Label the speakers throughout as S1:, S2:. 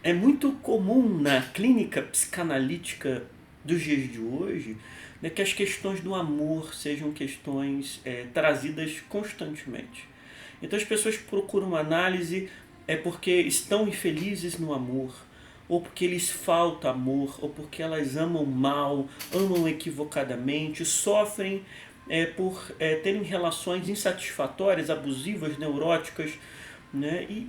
S1: É muito comum na clínica psicanalítica dos dias de hoje, né, que as questões do amor sejam questões trazidas constantemente. Então as pessoas procuram análise porque estão infelizes no amor, ou porque lhes falta amor, ou porque elas amam mal, amam equivocadamente, sofrem por terem relações insatisfatórias, abusivas, neuróticas, né? E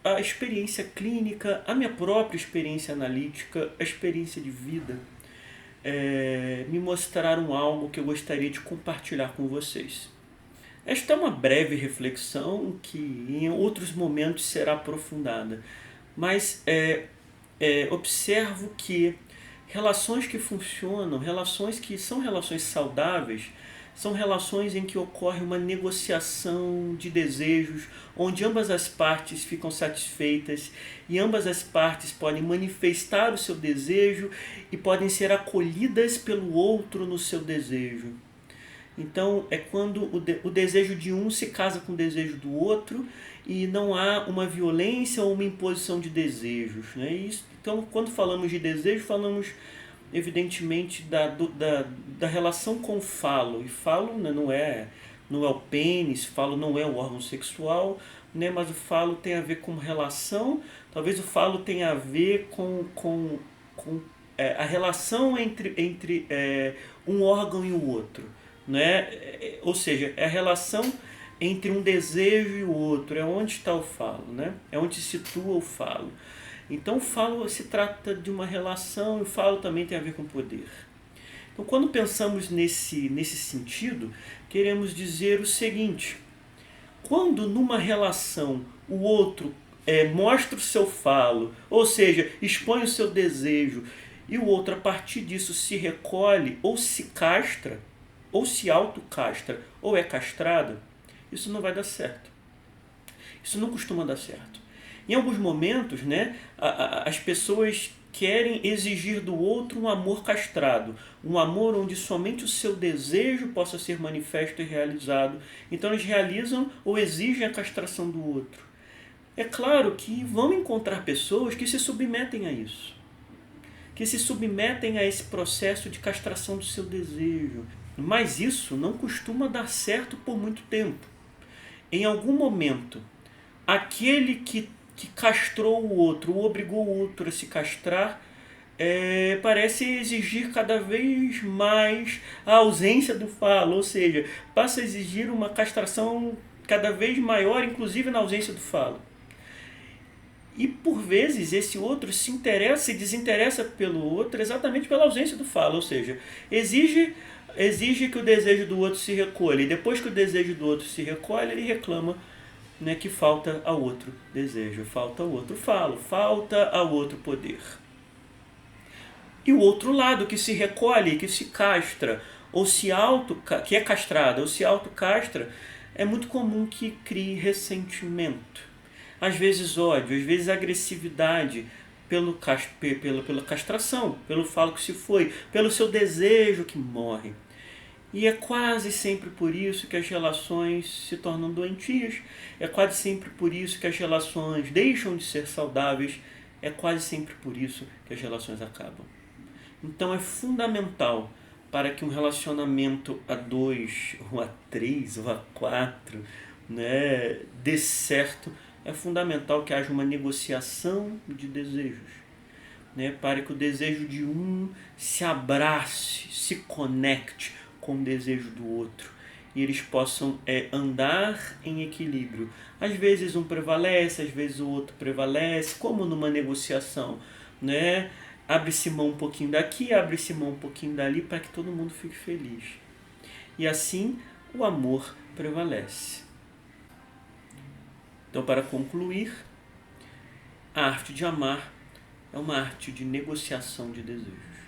S1: a experiência clínica, a minha própria experiência analítica, a experiência de vida, me mostraram algo que eu gostaria de compartilhar com vocês. Esta é uma breve reflexão que em outros momentos será aprofundada, mas observo que relações que funcionam, relações que são relações saudáveis, são relações em que ocorre uma negociação de desejos, onde ambas as partes ficam satisfeitas e ambas as partes podem manifestar o seu desejo e podem ser acolhidas pelo outro no seu desejo. Então é quando o desejo de um se casa com o desejo do outro e não há uma violência ou uma imposição de desejos. Né? Então, quando falamos de desejo, falamos evidentemente da relação com o falo. E falo, né, não é o pênis, falo não é o órgão sexual, né, mas o falo tem a ver com relação, talvez o falo tenha a ver com a relação entre um órgão e o outro. Né? Ou seja, é a relação entre um desejo e o outro, é onde está o falo, né? É onde se situa o falo. Então o falo se trata de uma relação e o falo também tem a ver com poder. Então quando pensamos nesse sentido, queremos dizer o seguinte: quando numa relação o outro mostra o seu falo, ou seja, expõe o seu desejo, e o outro a partir disso se recolhe ou se castra, ou se autocastra, ou é castrado, isso não vai dar certo. Isso não costuma dar certo. Em alguns momentos, né, as pessoas querem exigir do outro um amor castrado, um amor onde somente o seu desejo possa ser manifesto e realizado. Então eles realizam ou exigem a castração do outro. É claro que vão encontrar pessoas que se submetem a isso, que se submetem a esse processo de castração do seu desejo. Mas isso não costuma dar certo por muito tempo. Em algum momento, aquele que castrou o outro, ou obrigou o outro a se castrar, parece exigir cada vez mais a ausência do falo, ou seja, passa a exigir uma castração cada vez maior, inclusive na ausência do falo. E por vezes esse outro se interessa e desinteressa pelo outro exatamente pela ausência do falo, ou seja, exige que o desejo do outro se recolha, e depois que o desejo do outro se recolhe, ele reclama, né, que falta ao outro desejo, falta ao outro falo, falta ao outro poder. E o outro lado que se recolhe, que se castra, ou que é castrado, ou se autocastra, é muito comum que crie ressentimento. Às vezes ódio, às vezes agressividade pela castração, pelo falo que se foi, pelo seu desejo que morre. E é quase sempre por isso que as relações se tornam doentias, é quase sempre por isso que as relações deixam de ser saudáveis, é quase sempre por isso que as relações acabam. Então é fundamental para que um relacionamento a dois, ou a três, ou a quatro, né, dê certo, é fundamental que haja uma negociação de desejos. Né, para que o desejo de um se abrace, se conecte com o desejo do outro e eles possam andar em equilíbrio. Às vezes um prevalece, às vezes o outro prevalece, como numa negociação, né? Abre-se mão um pouquinho daqui, abre-se mão um pouquinho dali para que todo mundo fique feliz. E assim o amor prevalece. Então, para concluir, a arte de amar é uma arte de negociação de desejos.